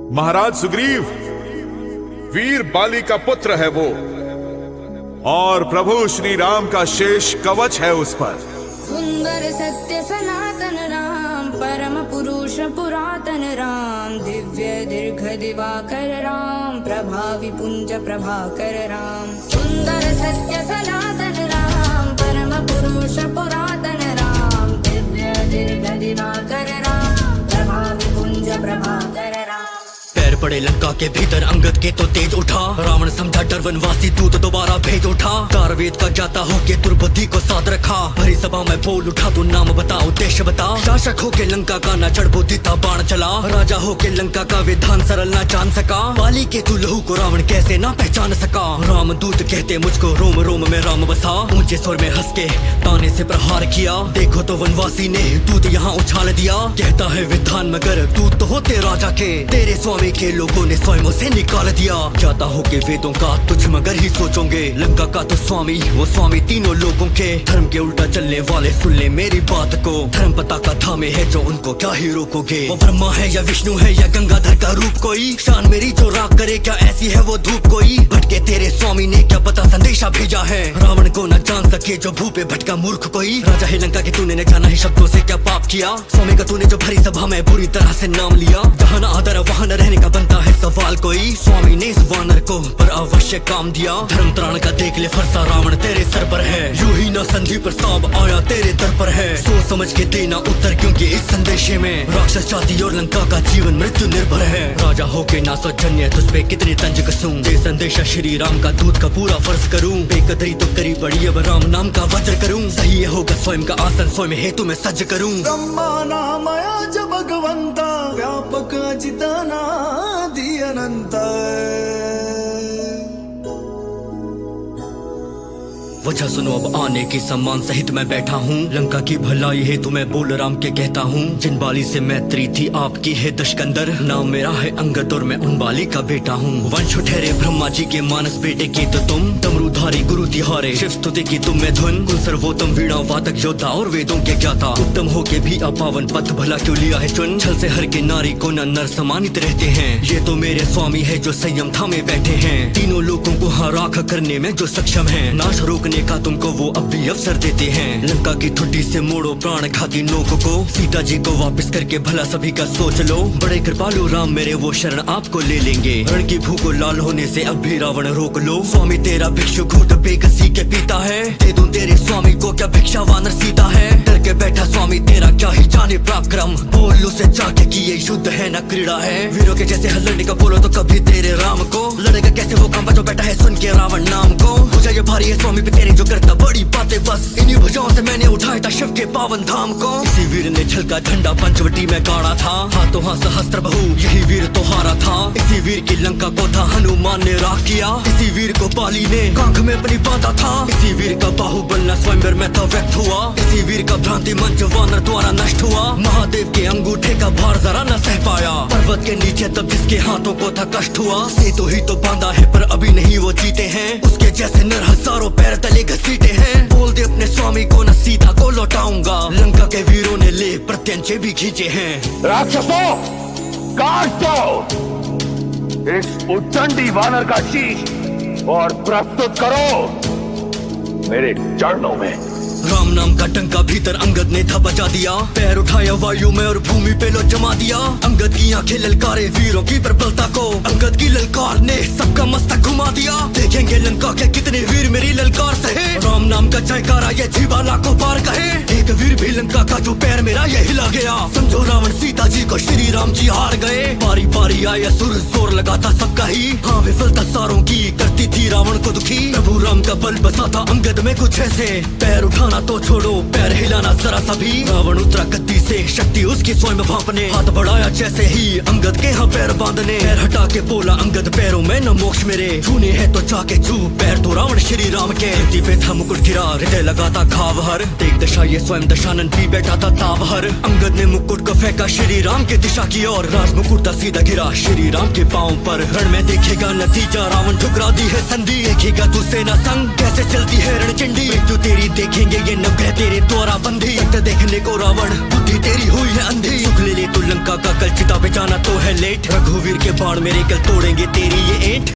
महाराज सुग्रीव वीर बाली का पुत्र है वो, और प्रभु श्री राम का शेष कवच है उस पर। सुंदर सत्य सनातन राम, परम पुरुष पुरातन राम, दिव्य दीर्घ दिवाकर राम, प्रभावी पुंज प्रभाकर राम। सुंदर सत्य सनातन राम, परम पुरुष पुरातन राम, दिव्य दीर्घ दिवाकर राम, प्रभावी पुंज प्रभाकर राम। पैर पड़े लंका के भीतर अंगद के तो तेज उठा, रावण समझा डर वनवासी तू तो दोबारा भेज उठा। कारवेद का ज्ञाता होके दुर्बुद्धि को साथ रखा, भरी सभा में बोल उठा तू नाम बता उद्देश्य बता। शासक होके लंका का न चढ़ बुद्धि था बाण चला, राजा होके लंका का विधान सरल ना जान सका। बाली के तू लहू को रावण कैसे ना पहचान सका, राम दूत कहते मुझको रोम रोम में राम बसा। ऊंचे स्वर में हंस के ताने से प्रहार किया, देखो तो वनवासी ने दूत यहाँ उछाल दिया। कहता है विधान मगर दूत तो होते राजा के, तेरे स्वामी के लोगों ने स्वयं से निकाल दिया। जाता हो के वेदों का तुझ मगर ही सोचोगे, लंका का तो स्वामी वो स्वामी तीनों लोगों के। धर्म के उल्टा चलने वाले सुन ले मेरी बात को, धर्म पता का धामे है जो उनको क्या ही रोकोगे। वो ब्रह्मा है या विष्णु है या गंगाधर का रूप कोई, शान मेरी जो राग करे क्या ऐसी है वो धूप कोई। भटके तेरे स्वामी ने क्या पता संदेशा भेजा है, रावण को न जान सके जो भूपे भटका मूर्ख कोई। राजा है लंका के तूने न जाना है शब्दों से क्या पाप किया, स्वामी का तूने जो भरी सभा में बुरी तरह से नाम लिया। जहाँ न आदर वहाँ न रहने का बनता है सवाल कोई, स्वामी ने इस वानर को पर अवश्य काम दिया। धर्म त्राण का देख ले फरसा रावण तेरे सर पर है, यूं ही ना संधि प्रस्ताव आया तेरे दर पर है। सोच समझ के देना उत्तर क्योंकि इस संदेशे में राक्षस जाति और लंका का जीवन मृत्यु निर्भर है। राजा होके ना सौजन्य तुझ पे कितने तंज कसूं, ये संदेशा श्री राम का दूत का पूरा फर्ज करूं। बेकदरी तो करी बड़ी अब राम नाम का वज्र करूं, सही होगा स्वयं का आसन स्वयं हेतु में सज्ज करूं। ब्रह्मा नामया च भगवंता, व्यापक अजितानादि अनंत। वजह सुनो अब आने की सम्मान सहित मैं बैठा हूँ, लंका की भलाई है तुम्हें बोल राम के कहता हूँ। जिन बाली से मैत्री थी आपकी है दशकंदर, नाम मेरा है अंगद और मैं उन बाली का बेटा हूँ। वंश ठहरे ब्रह्मा जी के मानस बेटे की तो तुम, डमरूधारी गुरु तिहारे शिव स्तुति की तुम में धुन। कुल सर्वोत्तम वीणा वादक योद्धा और वेदों के ज्ञाता, उत्तम हो के भी अपावन पथ भला क्यों लिया है चुन। छल से हर के नारी को न नर सम्मानित रहते हैं, ये तो मेरे स्वामी है जो संयम थामे बैठे हैं। तीनों लोगों को हाँ राख करने में जो सक्षम है, नाश रोकने का तुमको वो अब भी अवसर देते हैं। लंका की ठुड्डी से मोड़ो प्राण घाती नोक को, सीता जी को वापस करके भला सभी का सोच लो। बड़े कृपालु राम मेरे वो शरण आपको ले लेंगे, रण की भूख को लाल होने से अब भी रावण रोक लो। स्वामी तेरा भिक्षु घूट बेकसी के पीता है, दे दूं तेरे स्वामी को क्या भिक्षा वानर सीता है। डर के बैठा स्वामी तेरा क्या ही जाने पराक्रम, बोल उसे जाके कि ये युद्ध है न क्रीड़ा है। वीरों के जैसे लड़ने का बोलो तो कभी तेरे राम को, लड़ेगा कैसे वो काम जो बैठा है सुन के रावण नाम को। मुझे ये भारी है स्वामी पे तेरे जो करता बड़ी बातें, बस इन्हीं भुजाओं से मैंने उठाया था शिव के पावन धाम को। इसी वीर ने झलका झंडा पंचवटी में गाड़ा था, हाथों हाथ सहस्त्र बहु यही वीर तो हारा था। इसी वीर की लंका को था हनुमान ने राख किया, इसी वीर को बाली ने कांख में अपनी बांधा था। इसी वीर का बाहुबल न स्वयंवर में था व्यक्त हुआ, इसी वीर का भ्रांति मंच वानर द्वारा नष्ट हुआ। महादेव के अंगूठे का भार जरा न सह पाया, पर्वत के नीचे तब जिसके हाथों को था कष्ट हुआ। सेतु ही तो बांधा है पर अभी नहीं वो जीते हैं, उसके जैसे नर हजारों पैर तले घसीटे हैं। बोल दे अपने स्वामी को न सीता को लौटाऊंगा, लंका के वीरों ने ले प्रत्यंचे भी खींचे हैं। राक्षसों काट दो इस उद्दंडी वानर का शीश और प्रस्तुत करो मेरे चरणों में। राम नाम का टंका भीतर अंगद ने था बजा दिया, पैर उठाया वायु में और भूमि पे लो जमा दिया। अंगद की आंखें ललकारे वीरों की प्रबलता को, अंगद की ललकार ने सबका मस्तक घुमा दिया। देखेंगे लंका के कितने वीर मेरी ललकार सहे, राम नाम का जयकारा ये जीवाला को पार कहे। एक वीर भी लंका का जो पैर मेरा ये हिला गया, समझो रावण सीता जी को श्री राम जी हार गए। बारी बारी आया सुर जोर लगाता सबका ही, हाँ विफलता सारों की करती थी रावण को दुखी। प्रभु राम का बल बसा था अंगद में कुछ ऐसे, पैर उठाना तो छोड़ो पैर हिलाना जरा सा भी। रावण उतरा गद्दी से शक्ति उसकी स्वयं भांपने, हाथ बढ़ाया जैसे ही अंगद के हाँ पैर बांधने। पैर हटा के बोला अंगद पैरों में न मोक्ष मेरे, छूने हैं तो जाके छू पैर तो रावण श्री राम के। धरती पे था मुकुट गिरा हृदय लगाता घाव हर, देख दशा ये स्वयं दशानन भी बैठा था ताव हर। अंगद ने मुकुट को फेंका श्री राम के दिशा की ओर, राज मुकुट सीधा गिरा श्री राम के पांव पर। रण में देखेगा नतीजा रावण ठुकरा दी है संधि, देखेगा तू सेना संग कैसे चलती है रणचंडी। मृत्यु तेरी देखेंगे ये नवग्रह तेरे द्वारा बंधी, देखने को रावण बुद्धि तेरी हुई है अंधी। सुख ले तू लंका का कल चिता पे जाना तो है लेट। रघुवीर के बाण मेरे कल तोड़ेंगे तेरी ये ऐंठ।